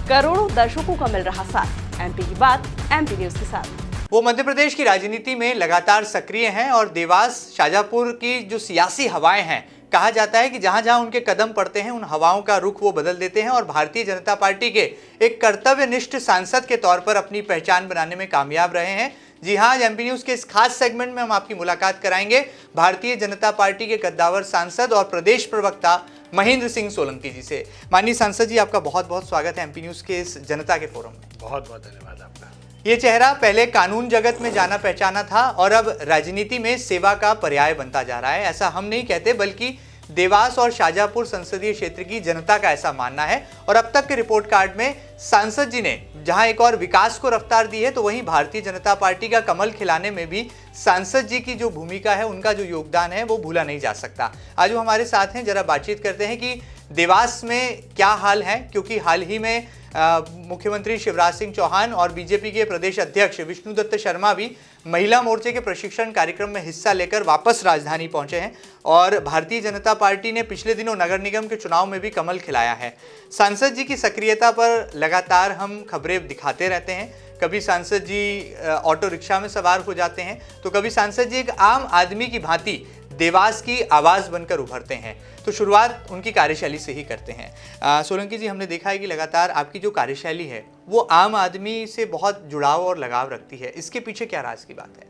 करोड़ों दर्शकों का मिल रहा साथ। एमपी की बात एमपी न्यूज के साथ। वो मध्य प्रदेश की राजनीति में लगातार सक्रिय हैं और देवास शाजापुर की जो सियासी हवाएं हैं, कहा जाता है कि जहां जहां उनके कदम पड़ते हैं उन हवाओं का रुख वो बदल देते हैं और भारतीय जनता पार्टी के एक कर्तव्यनिष्ठ सांसद के तौर पर अपनी पहचान बनाने में कामयाब रहे हैं। जी हां, एमपी न्यूज के इस खास सेगमेंट में हम आपकी मुलाकात कराएंगे भारतीय जनता पार्टी के कद्दावर सांसद और प्रदेश प्रवक्ता महेंद्र सिंह सोलंकी जी से। माननीय सांसद जी, आपका बहुत बहुत स्वागत है एमपी न्यूज के इस जनता के फोरम में। बहुत बहुत धन्यवाद आपका। ये चेहरा पहले कानून जगत में जाना पहचाना था और अब राजनीति में सेवा का पर्याय बनता जा रहा है। ऐसा हम नहीं कहते, बल्कि देवास और शाजापुर संसदीय क्षेत्र की जनता का ऐसा मानना है। और अब तक के रिपोर्ट कार्ड में सांसद जी ने जहां एक और विकास को रफ्तार दी है, तो वहीं भारतीय जनता पार्टी का कमल खिलाने में भी सांसद जी की जो भूमिका है, उनका जो योगदान है, वो भूला नहीं जा सकता। आज वो हमारे साथ हैं, जरा बातचीत करते हैं कि देवास में क्या हाल है, क्योंकि हाल ही में मुख्यमंत्री शिवराज सिंह चौहान और बीजेपी के प्रदेश अध्यक्ष विष्णुदत्त शर्मा भी महिला मोर्चे के प्रशिक्षण कार्यक्रम में हिस्सा लेकर वापस राजधानी पहुंचे हैं और भारतीय जनता पार्टी ने पिछले दिनों नगर निगम के चुनाव में भी कमल खिलाया है। सांसद जी की सक्रियता पर लगातार हम खबरें दिखाते रहते हैं। कभी सांसद जी ऑटो रिक्शा में सवार हो जाते हैं, तो कभी सांसद जी एक आम आदमी की भांति देवास की आवाज़ बनकर उभरते हैं। तो शुरुआत उनकी कार्यशैली से ही करते हैं। सोलंकी जी, हमने देखा है कि लगातार आपकी जो कार्यशैली है वो आम आदमी से बहुत जुड़ाव और लगाव रखती है। इसके पीछे क्या राज की बात है?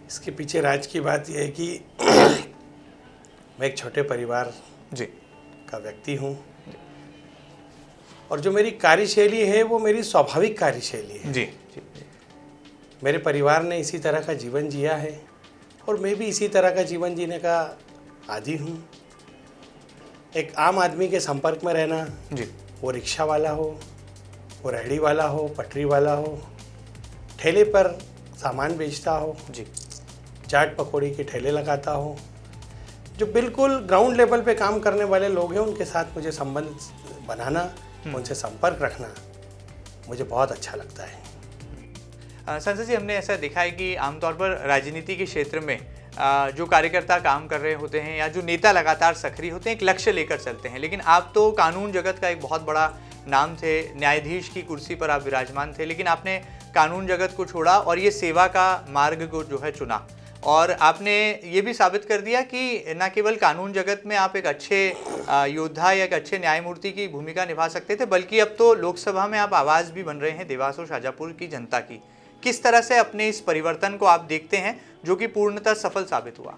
इसके पीछे राज की बात यह है कि मैं एक छोटे परिवार जी का व्यक्ति हूँ और जो मेरी कार्यशैली है वो मेरी स्वाभाविक कार्यशैली है। जी मेरे परिवार ने इसी तरह का जीवन जिया है और मैं भी इसी तरह का जीवन जीने का आदी हूँ। एक आम आदमी के संपर्क में रहना, जी, वो रिक्शा वाला हो, वो रेहड़ी वाला हो, पटरी वाला हो, ठेले पर सामान बेचता हो, जी, चाट पकौड़ी के ठेले लगाता हो, जो बिल्कुल ग्राउंड लेवल पे काम करने वाले लोग हैं, उनके साथ मुझे संबंध बनाना, उनसे संपर्क रखना मुझे बहुत अच्छा लगता है। संसद जी, हमने ऐसा देखा है कि आमतौर पर राजनीति के क्षेत्र में जो कार्यकर्ता काम कर रहे होते हैं या जो नेता लगातार सक्रिय होते हैं, एक लक्ष्य लेकर चलते हैं, लेकिन आप तो कानून जगत का एक बहुत बड़ा नाम थे, न्यायाधीश की कुर्सी पर आप विराजमान थे, लेकिन आपने कानून जगत को छोड़ा और ये सेवा का मार्ग को जो है चुना और आपने ये भी साबित कर दिया कि न केवल कानून जगत में आप एक अच्छे योद्धा या एक अच्छे न्यायमूर्ति की भूमिका निभा सकते थे, बल्कि अब तो लोकसभा में आप आवाज़ भी बन रहे हैं देवास और शाजापुर की जनता की। किस तरह से अपने इस परिवर्तन को आप देखते हैं, जो कि पूर्णतः सफल साबित हुआ?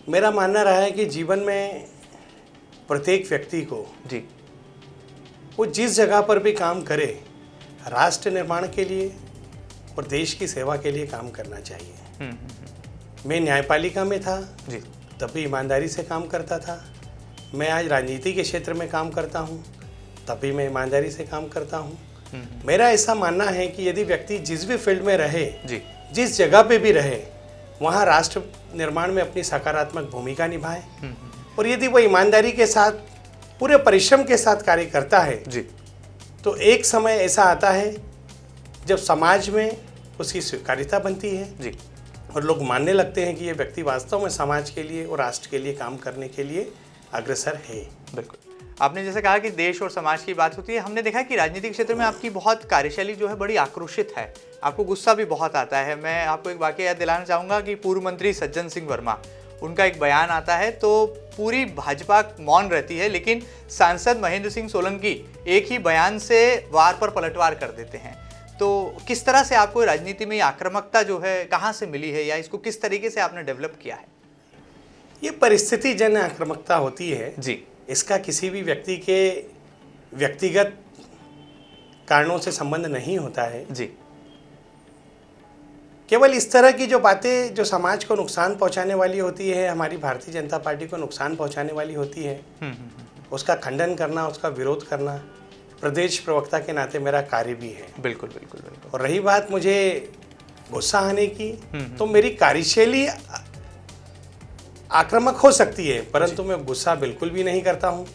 मेरा मानना रहा है कि जीवन में प्रत्येक व्यक्ति को जी, वो जिस जगह पर भी काम करे, राष्ट्र निर्माण के लिए और देश की सेवा के लिए काम करना चाहिए। मैं न्यायपालिका में था जी, तब भी ईमानदारी से काम करता था। मैं आज राजनीति के क्षेत्र में काम करता हूँ, तब भी मैं ईमानदारी से काम करता हूँ। मेरा ऐसा मानना है कि यदि व्यक्ति जिस भी फील्ड में रहे, जी, जिस जगह पे भी रहे, वहाँ राष्ट्र निर्माण में अपनी सकारात्मक भूमिका निभाए और यदि वो ईमानदारी के साथ, पूरे परिश्रम के साथ कार्य करता है, जी, तो एक समय ऐसा आता है जब समाज में उसकी स्वीकार्यता बनती है जी, और लोग मानने लगते हैं कि ये व्यक्ति वास्तव में समाज के लिए और राष्ट्र के लिए काम करने के लिए अग्रसर है। बिल्कुल। आपने जैसे कहा कि देश और समाज की बात होती है, हमने देखा कि राजनीतिक क्षेत्र में आपकी बहुत कार्यशैली जो है बड़ी आक्रोशित है, आपको गुस्सा भी बहुत आता है। मैं आपको एक वाकया याद दिलाना चाहूँगा कि पूर्व मंत्री सज्जन सिंह वर्मा, उनका एक बयान आता है तो पूरी भाजपा मौन रहती है, लेकिन सांसद महेंद्र सिंह सोलंकी एक ही बयान से वार पर पलटवार कर देते हैं। तो किस तरह से आपको राजनीति में आक्रामकता जो है कहाँ से मिली है या इसको किस तरीके से आपने डेवलप किया है? ये परिस्थिति जन आक्रामकता होती है जी, इसका किसी भी व्यक्ति के व्यक्तिगत कारणों से संबंध नहीं होता है। जी, केवल इस तरह की जो बातें जो समाज को नुकसान पहुंचाने वाली होती है, हमारी भारतीय जनता पार्टी को नुकसान पहुंचाने वाली होती है, उसका खंडन करना, उसका विरोध करना प्रदेश प्रवक्ता के नाते मेरा कार्य भी है। बिल्कुल बिल्कुल बिल्कुल। और रही बात मुझे गुस्सा आने की, तो मेरी कार्यशैली आक्रामक हो सकती है, परंतु मैं गुस्सा बिल्कुल भी नहीं करता हूँ।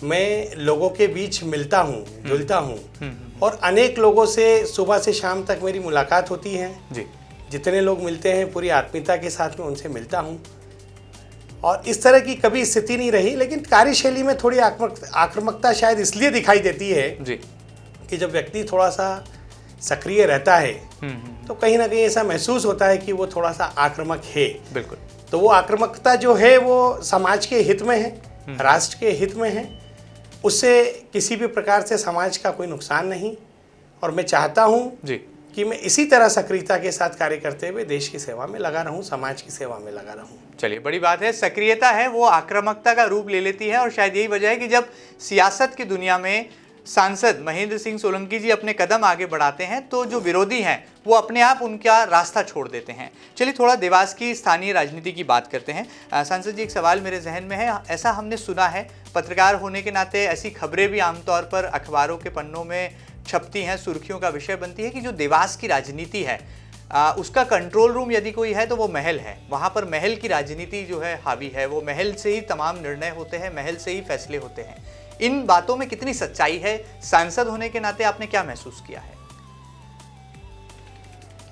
मैं लोगों के बीच मिलता हूँ, जुलता हूँ और अनेक लोगों से सुबह से शाम तक मेरी मुलाकात होती है। जी, जितने लोग मिलते हैं पूरी आत्मीयता के साथ में उनसे मिलता हूँ और इस तरह की कभी स्थिति नहीं रही, लेकिन कार्यशैली में थोड़ी आक्रामकता शायद इसलिए दिखाई देती है जी कि जब व्यक्ति थोड़ा सा सक्रिय रहता है तो कहीं ना कहीं ऐसा महसूस होता है कि वो थोड़ा सा आक्रामक है। बिल्कुल। तो वो आक्रामकता जो है वो समाज के हित में है, राष्ट्र के हित में है, उससे किसी भी प्रकार से समाज का कोई नुकसान नहीं। और मैं चाहता हूँ जी कि मैं इसी तरह सक्रियता के साथ कार्य करते हुए देश की सेवा में लगा रहूं, समाज की सेवा में लगा रहूं। चलिए, बड़ी बात है। सक्रियता है वो आक्रामकता का रूप ले लेती है और शायद यही वजह है कि जब सियासत की दुनिया में सांसद महेंद्र सिंह सोलंकी जी अपने कदम आगे बढ़ाते हैं तो जो विरोधी हैं वो अपने आप उनका रास्ता छोड़ देते हैं। चलिए थोड़ा देवास की स्थानीय राजनीति की बात करते हैं। सांसद जी, एक सवाल मेरे जहन में है। ऐसा हमने सुना है, पत्रकार होने के नाते ऐसी खबरें भी आमतौर पर अखबारों के पन्नों में छपती हैं, सुर्खियों का विषय बनती है कि जो देवास की राजनीति है उसका कंट्रोल रूम यदि कोई है तो वो महल है। वहाँ पर महल की राजनीति जो है हावी है, वो महल से ही तमाम निर्णय होते हैं, महल से ही फैसले होते हैं। इन बातों में कितनी सच्चाई है? सांसद होने के नाते आपने क्या महसूस किया है?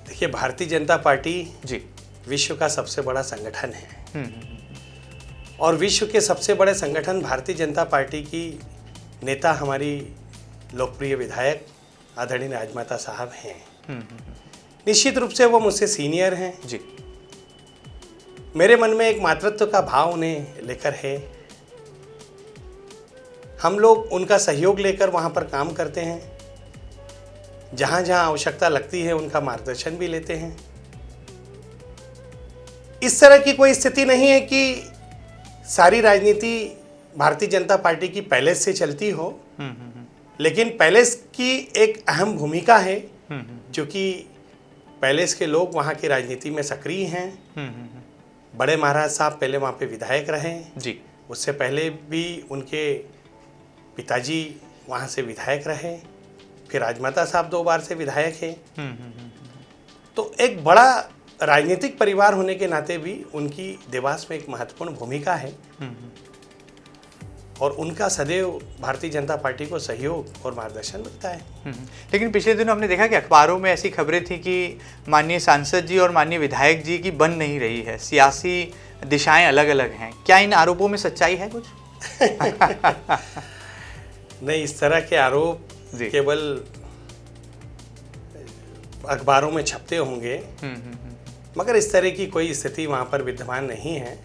देखिए, भारतीय जनता पार्टी जी विश्व का सबसे बड़ा संगठन है और विश्व के सबसे बड़े संगठन भारतीय जनता पार्टी की नेता हमारी लोकप्रिय विधायक आदरणीय राजमाता साहब हैं। निश्चित रूप से वो मुझसे सीनियर हैं जी। मेरे मन में एक मातृत्व का भाव उन्हें लेकर है। हम लोग उनका सहयोग लेकर वहाँ पर काम करते हैं, जहाँ जहाँ आवश्यकता लगती है उनका मार्गदर्शन भी लेते हैं। इस तरह की कोई स्थिति नहीं है कि सारी राजनीति भारतीय जनता पार्टी की पहले से चलती हो, लेकिन पैलेस की एक अहम भूमिका है, क्योंकि पैलेस के लोग वहाँ की राजनीति में सक्रिय हैं। बड़े महाराज साहब पहले वहाँ पे विधायक रहे जी। उससे पहले भी उनके पिताजी वहाँ से विधायक रहे, फिर राजमाता साहब 2 बार से विधायक हैं। तो एक बड़ा राजनीतिक परिवार होने के नाते भी उनकी देवास में एक महत्वपूर्ण भूमिका है और उनका सदैव भारतीय जनता पार्टी को सहयोग और मार्गदर्शन मिलता है। लेकिन पिछले दिनों हमने देखा कि अखबारों में ऐसी खबरें थी कि माननीय सांसद जी और माननीय विधायक जी की बन नहीं रही है, सियासी दिशाएं अलग अलग हैं। क्या इन आरोपों में सच्चाई है कुछ? नहीं, इस तरह के आरोप केवल अखबारों में छपते होंगे, मगर इस तरह की कोई स्थिति वहाँ पर विद्यमान नहीं है।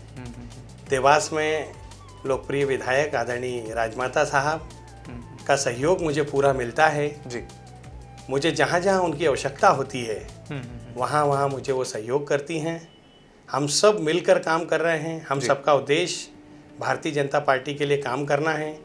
देवास में लोकप्रिय विधायक आदरणीय राजमाता साहब का सहयोग मुझे पूरा मिलता है जी। मुझे जहाँ जहाँ उनकी आवश्यकता होती है वहाँ वहाँ मुझे वो सहयोग करती हैं। हम सब मिलकर काम कर रहे हैं। हम सबका उद्देश्य भारतीय जनता पार्टी के लिए काम करना है,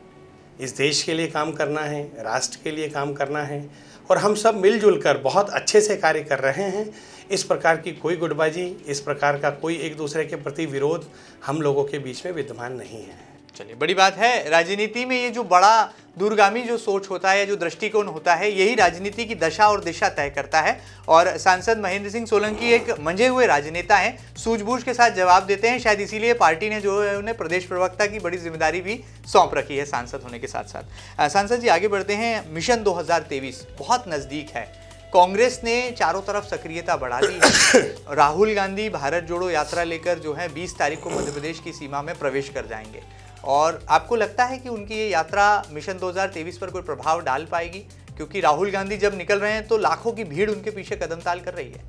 इस देश के लिए काम करना है, राष्ट्र के लिए काम करना है और हम सब मिलजुल कर बहुत अच्छे से कार्य कर रहे हैं। इस प्रकार की कोई गुटबाजी, इस प्रकार का कोई एक दूसरे के प्रति विरोध हम लोगों के बीच में विद्यमान नहीं है। चलिए, बड़ी बात है। राजनीति में ये जो बड़ा दूरगामी जो सोच होता है, जो दृष्टिकोण होता है, यही राजनीति की दशा और दिशा तय करता है। और सांसद महेंद्र सिंह सोलंकी एक मंझे हुए राजनेता हैं, सूझबूझ के साथ जवाब देते हैं। शायद इसीलिए पार्टी ने जो है उन्हें प्रदेश प्रवक्ता की बड़ी जिम्मेदारी भी सौंप रखी है सांसद होने के साथ साथ। सांसद जी, आगे बढ़ते हैं। मिशन 2023 बहुत नज़दीक है। कांग्रेस ने चारों तरफ सक्रियता बढ़ा दी है। राहुल गांधी भारत जोड़ो यात्रा लेकर जो है 20 तारीख को मध्य प्रदेश की सीमा में प्रवेश कर जाएंगे और आपको लगता है कि उनकी ये यात्रा मिशन 2023 पर कोई प्रभाव डाल पाएगी? क्योंकि राहुल गांधी जब निकल रहे हैं तो लाखों की भीड़ उनके पीछे कदमताल कर रही है।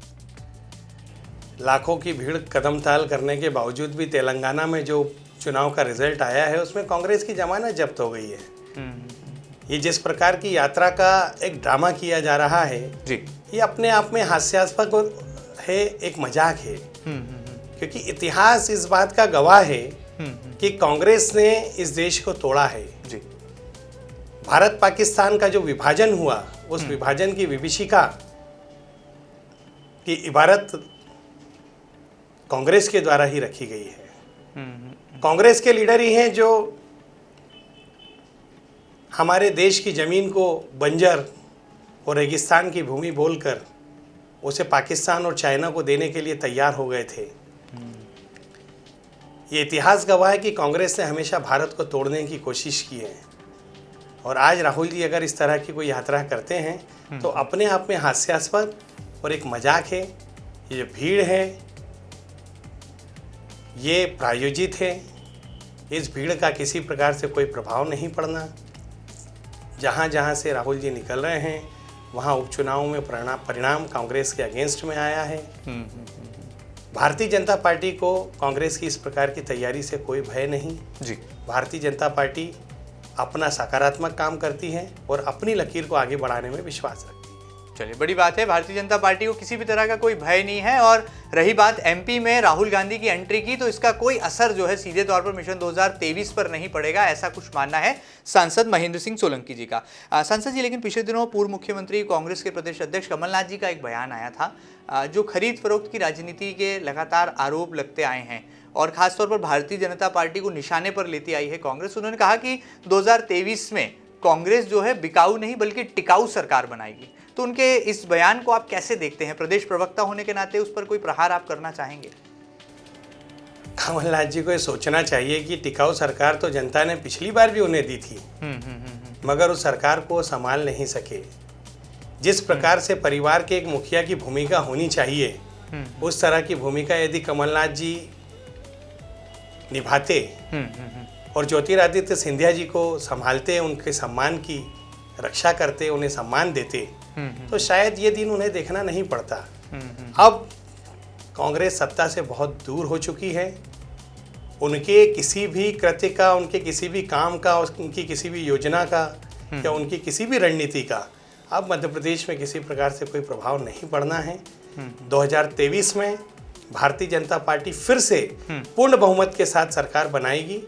लाखों की भीड़ कदमताल करने के बावजूद भी तेलंगाना में जो चुनाव का रिजल्ट आया है उसमें कांग्रेस की जमानत जब्त हो गई है। ये जिस प्रकार की यात्रा का एक ड्रामा किया जा रहा है जी, ये अपने आप में हास्यास्पद है, एक मजाक है। क्योंकि इतिहास इस बात का गवाह है कि कांग्रेस ने इस देश को तोड़ा है जी। भारत पाकिस्तान का जो विभाजन हुआ, उस विभाजन की विभीषिका की इबारत कांग्रेस के द्वारा ही रखी गई है। कांग्रेस के लीडर ही हैं जो हमारे देश की ज़मीन को बंजर और रेगिस्तान की भूमि बोलकर उसे पाकिस्तान और चाइना को देने के लिए तैयार हो गए थे। ये इतिहास गवाह है कि कांग्रेस ने हमेशा भारत को तोड़ने की कोशिश की है और आज राहुल जी अगर इस तरह की कोई यात्रा करते हैं तो अपने आप में हास्यास्पद और एक मजाक है। ये जो भीड़ है ये प्रायोजित है, इस भीड़ का किसी प्रकार से कोई प्रभाव नहीं पड़ना। जहाँ जहाँ से राहुल जी निकल रहे हैं वहाँ उपचुनाव में परिणाम कांग्रेस के अगेंस्ट में आया है। भारतीय जनता पार्टी को कांग्रेस की इस प्रकार की तैयारी से कोई भय नहीं जी। भारतीय जनता पार्टी अपना सकारात्मक काम करती है और अपनी लकीर को आगे बढ़ाने में विश्वास रखती है। चलिए, बड़ी बात है, भारतीय जनता पार्टी को किसी भी तरह का कोई भय नहीं है। और रही बात एमपी में राहुल गांधी की एंट्री की, तो इसका कोई असर जो है सीधे तौर पर मिशन 2023 पर नहीं पड़ेगा, ऐसा कुछ मानना है सांसद महेंद्र सिंह सोलंकी जी का। सांसद जी, लेकिन पिछले दिनों पूर्व मुख्यमंत्री कांग्रेस के प्रदेश अध्यक्ष कमलनाथ जी का एक बयान आया था, जो खरीद फरोख्त की राजनीति के लगातार आरोप लगते आए हैं और खासतौर पर भारतीय जनता पार्टी को निशाने पर लेती आई है कांग्रेस। उन्होंने कहा कि 2023 में कांग्रेस जो है बिकाऊ नहीं बल्कि टिकाऊ सरकार बनाएगी। तो उनके इस बयान को आप कैसे देखते हैं? प्रदेश प्रवक्ता होने के नाते उस पर कोई प्रहार आप करना चाहेंगे? कमलनाथ जी को ये सोचना चाहिए कि टिकाऊ सरकार तो जनता ने पिछली बार भी उन्हें दी थी, मगर उस सरकार को संभाल नहीं सके। जिस प्रकार से परिवार के एक मुखिया की भूमिका होनी चाहिए, उस तरह की भूमिका यदि कमलनाथ जी निभाते और ज्योतिरादित्य सिंधिया जी को संभालते, उनके सम्मान की रक्षा करते, उन्हें सम्मान देते, तो शायद ये दिन उन्हें देखना नहीं पड़ता। अब कांग्रेस सत्ता से बहुत दूर हो चुकी है। उनके किसी भी कृत्य का, उनके किसी भी काम का, उनकी किसी भी योजना का या उनकी किसी भी रणनीति का अब मध्य प्रदेश में किसी प्रकार से कोई प्रभाव नहीं पड़ना है। 2023 में भारतीय जनता पार्टी फिर से पूर्ण बहुमत के साथ सरकार बनाएगी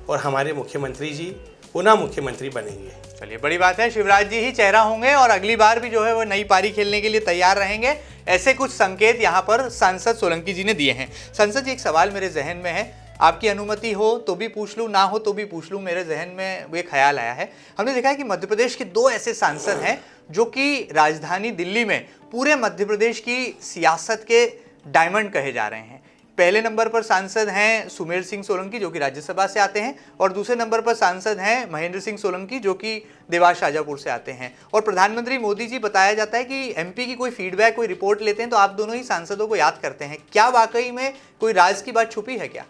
और हमारे मुख्यमंत्री जी पुनः मुख्यमंत्री बनेंगे। चलिए, बड़ी बात है, शिवराज जी ही चेहरा होंगे और अगली बार भी जो है वो नई पारी खेलने के लिए तैयार रहेंगे, ऐसे कुछ संकेत यहाँ पर सांसद सोलंकी जी ने दिए हैं। सांसद जी, एक सवाल मेरे जहन में है, आपकी अनुमति हो तो भी पूछ लूँ, ना हो तो भी पूछ लूँ, मेरे जहन में वो ख्याल आया है। हमने देखा है कि मध्य प्रदेश के दो ऐसे सांसद हैं जो कि राजधानी दिल्ली में पूरे मध्य प्रदेश की सियासत के डायमंड कहे जा रहे हैं। पहले नंबर पर सांसद हैं सुमेर सिंह सोलंकी जो कि राज्यसभा से आते हैं, और दूसरे नंबर पर सांसद हैं महेंद्र सिंह सोलंकी जो कि देवास शाजापुर से आते हैं। और प्रधानमंत्री मोदी जी, बताया जाता है कि एमपी की कोई फीडबैक, कोई रिपोर्ट लेते हैं तो आप दोनों ही सांसदों को याद करते हैं। क्या वाकई में कोई राज की बात छुपी है क्या?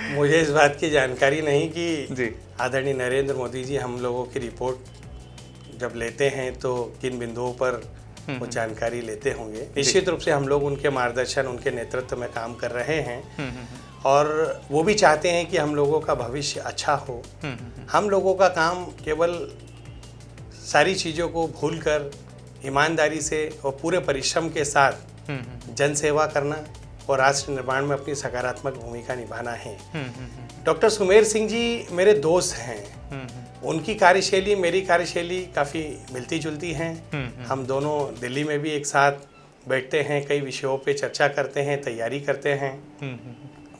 मुझे इस बात की जानकारी नहीं कि जी, आदरणीय नरेंद्र मोदी जी हम लोगों की रिपोर्ट जब लेते हैं तो किन बिंदुओं पर वो जानकारी लेते होंगे। निश्चित रूप से हम लोग उनके मार्गदर्शन, उनके नेतृत्व में काम कर रहे हैं और वो भी चाहते हैं कि हम लोगों का भविष्य अच्छा हो। हम लोगों का काम केवल सारी चीज़ों को भूलकर ईमानदारी से और पूरे परिश्रम के साथ जन सेवा करना और राष्ट्र निर्माण में अपनी सकारात्मक भूमिका निभाना है। डॉक्टर सुमेर सिंह जी मेरे दोस्त हैं, उनकी कार्यशैली मेरी कार्यशैली काफ़ी मिलती जुलती हैं। हम दोनों दिल्ली में भी एक साथ बैठते हैं, कई विषयों पे चर्चा करते हैं, तैयारी करते हैं।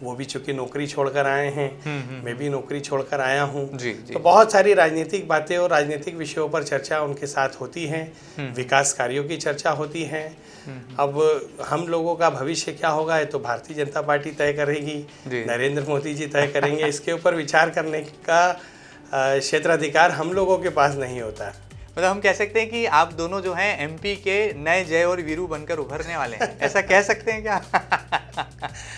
वो भी चूँकि नौकरी छोड़कर आए हैं, मैं भी नौकरी छोड़कर आया हूँ, तो बहुत सारी राजनीतिक बातें और राजनीतिक विषयों पर चर्चा उनके साथ होती है, विकास कार्यों की चर्चा होती है। अब हम लोगों का भविष्य क्या होगा ये तो भारतीय जनता पार्टी तय करेगी, नरेंद्र मोदी जी तय करेंगे। इसके ऊपर विचार करने का क्षेत्राधिकार हम लोगों के पास नहीं होता। मतलब हम कह सकते हैं कि आप दोनों जो हैं एमपी के नए जय और वीरू बनकर उभरने वाले हैं, ऐसा कह सकते हैं क्या?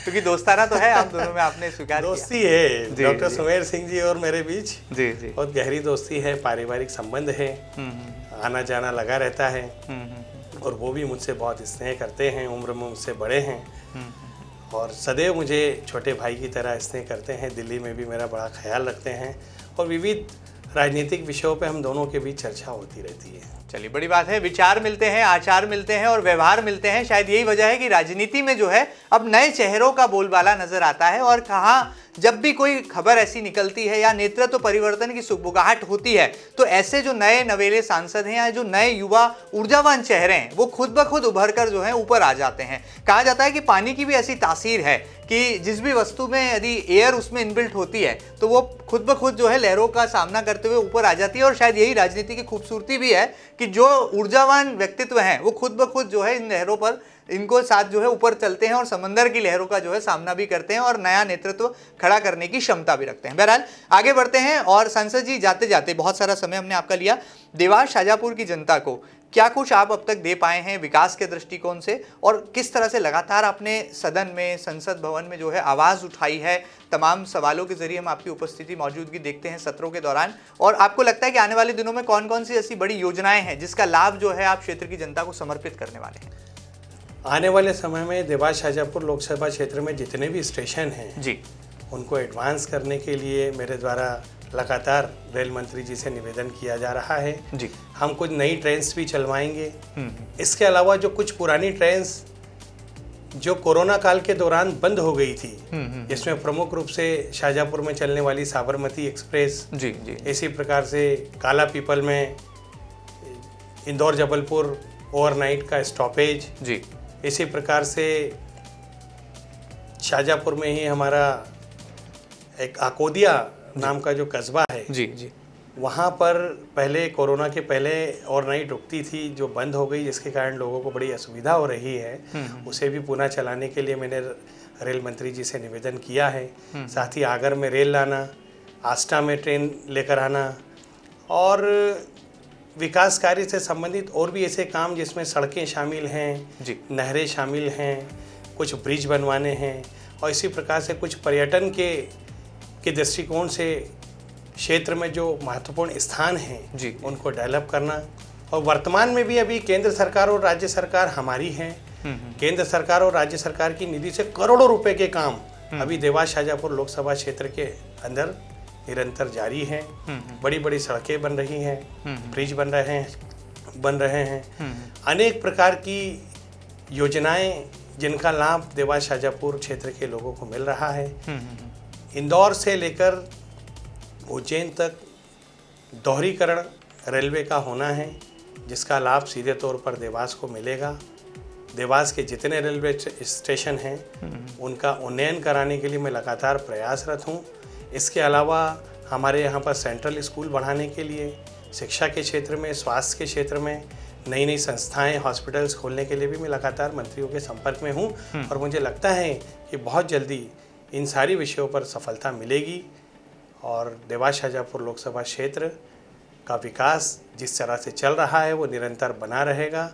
क्योंकि दोस्ताना तो है आप दोनों में, आपने स्वीकार किया। दोस्ती है डॉक्टर सुमेर सिंह जी और मेरे बीच, जी जी, बहुत गहरी दोस्ती है, पारिवारिक संबंध है, आना जाना लगा रहता है और वो भी मुझसे बहुत स्नेह करते हैं, उम्र में मुझसे बड़े हैं और सदैव मुझे छोटे भाई की तरह स्नेह करते हैं। दिल्ली में भी मेरा बड़ा ख्याल रखते हैं और विविध राजनीतिक विषयों पे हम दोनों के बीच चर्चा होती रहती है। चलिए, बड़ी बात है, विचार मिलते हैं, आचार मिलते हैं और व्यवहार मिलते हैं। शायद यही वजह है कि राजनीति में जो है अब नए चेहरों का बोलबाला नजर आता है और कहाँ जब भी कोई खबर ऐसी निकलती है या नेतृत्व परिवर्तन की सुगबुगाहट होती है तो ऐसे जो नए नवेले सांसद हैं या जो नए युवा ऊर्जावान चेहरे हैं वो खुद ब खुद उभर कर जो है ऊपर आ जाते हैं। कहा जाता है कि पानी की भी ऐसी तासीर है कि जिस भी वस्तु में यदि एयर उसमें इनबिल्ट होती है तो वो खुद ब खुद जो है लहरों का सामना करते हुए ऊपर आ जाती है। और शायद यही राजनीति की खूबसूरती भी है कि जो ऊर्जावान व्यक्तित्व हैं वो खुद ब खुद जो है इन लहरों पर इनको साथ जो है ऊपर चलते हैं और समंदर की लहरों का जो है सामना भी करते हैं और नया नेतृत्व खड़ा करने की क्षमता भी रखते हैं। बहरहाल आगे बढ़ते हैं और संसद जी जाते जाते, बहुत सारा समय हमने आपका लिया, देवास शाजापुर की जनता को क्या कुछ आप अब तक दे पाए हैं विकास के दृष्टिकोण से, और किस तरह से लगातार आपने सदन में, संसद भवन में जो है आवाज़ उठाई है, तमाम सवालों के जरिए हम आपकी उपस्थिति मौजूदगी देखते हैं सत्रों के दौरान, और आपको लगता है कि आने वाले दिनों में कौन कौन सी ऐसी बड़ी योजनाएं हैं जिसका लाभ जो है आप क्षेत्र की जनता को समर्पित करने वाले हैं? आने वाले समय में देवास शाजापुर लोकसभा क्षेत्र में जितने भी स्टेशन हैं जी, उनको एडवांस करने के लिए मेरे द्वारा लगातार रेल मंत्री जी से निवेदन किया जा रहा है जी। हम कुछ नई ट्रेन्स भी चलवाएंगे। इसके अलावा जो कुछ पुरानी ट्रेन्स जो कोरोना काल के दौरान बंद हो गई थी, इसमें प्रमुख रूप से शाजापुर में चलने वाली साबरमती एक्सप्रेस, जी जी, इसी प्रकार से काला पीपल में इंदौर जबलपुर ओवरनाइट का स्टॉपेज, जी, इसी प्रकार से शाजापुर में ही हमारा एक आकोदिया नाम का जो कस्बा है, जी जी, वहाँ पर पहले कोरोना के पहले ओवरनाइट रुकती थी जो बंद हो गई, जिसके कारण लोगों को बड़ी असुविधा हो रही है। उसे भी पुनः चलाने के लिए मैंने रेल मंत्री जी से निवेदन किया है। साथ ही आगर में रेल लाना, आस्टा में ट्रेन लेकर आना, और विकास कार्य से संबंधित और भी ऐसे काम जिसमें सड़कें शामिल हैं, नहरें शामिल हैं, कुछ ब्रिज बनवाने हैं, और इसी प्रकार से कुछ पर्यटन के दृष्टिकोण से क्षेत्र में जो महत्वपूर्ण स्थान हैं उनको डेवलप करना। और वर्तमान में भी अभी केंद्र सरकार और राज्य सरकार हमारी हैं, केंद्र सरकार और राज्य सरकार की निधि से करोड़ों रुपए के काम अभी देवास शाजापुर लोकसभा क्षेत्र के अंदर निरंतर जारी हैं। बड़ी बड़ी सड़कें बन रही हैं, ब्रिज बन रहे हैं, अनेक प्रकार की योजनाएं जिनका लाभ देवास शाजापुर क्षेत्र के लोगों को मिल रहा है। इंदौर से लेकर उज्जैन तक दोहरीकरण रेलवे का होना है, जिसका लाभ सीधे तौर पर देवास को मिलेगा। देवास के जितने रेलवे स्टेशन हैं उनका उन्नयन कराने के लिए मैं लगातार प्रयासरत हूँ। इसके अलावा हमारे यहाँ पर सेंट्रल स्कूल बढ़ाने के लिए, शिक्षा के क्षेत्र में, स्वास्थ्य के क्षेत्र में नई नई संस्थाएं, हॉस्पिटल्स खोलने के लिए भी मैं लगातार मंत्रियों के संपर्क में हूँ, और मुझे लगता है कि बहुत जल्दी इन सारी विषयों पर सफलता मिलेगी और देवास शाजापुर लोकसभा क्षेत्र का विकास जिस तरह से चल रहा है वो निरंतर बना रहेगा।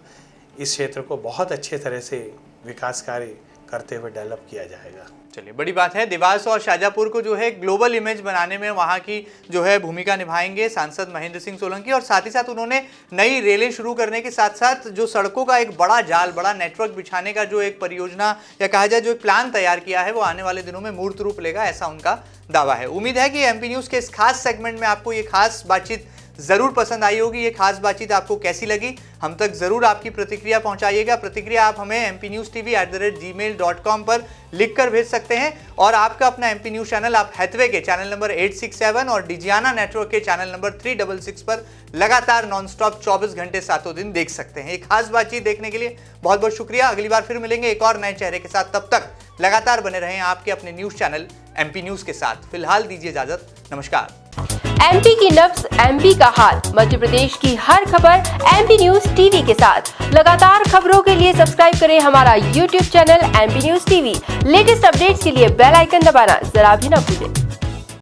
इस क्षेत्र को बहुत अच्छे तरह से विकास कार्य करते हुए डेवलप किया जाएगा। चलिए, बड़ी बात है। देवास और शाजापुर को जो है ग्लोबल इमेज बनाने में वहाँ की जो है भूमिका निभाएंगे सांसद महेंद्र सिंह सोलंकी, और साथ ही साथ उन्होंने नई रेलें शुरू करने के साथ साथ जो सड़कों का एक बड़ा जाल, बड़ा नेटवर्क बिछाने का जो एक परियोजना या कहा जाए जो एक प्लान तैयार किया है वो आने वाले दिनों में मूर्त रूप लेगा, ऐसा उनका दावा है। उम्मीद है कि एमपी न्यूज़ के इस खास सेगमेंट में आपको ये खास बातचीत ज़रूर पसंद आई होगी। ये खास बातचीत आपको कैसी लगी, हम तक ज़रूर आपकी प्रतिक्रिया पहुंचाइएगा। प्रतिक्रिया आप हमें mpnewstv@gmail.com पर लिखकर भेज सकते हैं, और आपका अपना एमपी न्यूज़ चैनल आप हैथवे के चैनल नंबर 867 और डिजियाना नेटवर्क के चैनल नंबर 366 पर लगातार नॉनस्टॉप 24 घंटे 7 दिन देख सकते हैं। एक खास बातचीत देखने के लिए बहुत बहुत शुक्रिया। अगली बार फिर मिलेंगे एक और नए चेहरे के साथ। तब तक लगातार बने रहें आपके अपने न्यूज़ चैनल एमपी न्यूज़ के साथ। फिलहाल दीजिए इजाजत, नमस्कार। एमपी की नब्ज, एमपी का हाल, मध्य प्रदेश की हर खबर एमपी न्यूज टीवी के साथ। लगातार खबरों के लिए सब्सक्राइब करें हमारा YouTube channel MP news TV. Latest updates के लिए बेल आइकन दबाना जरा भी न भूलें।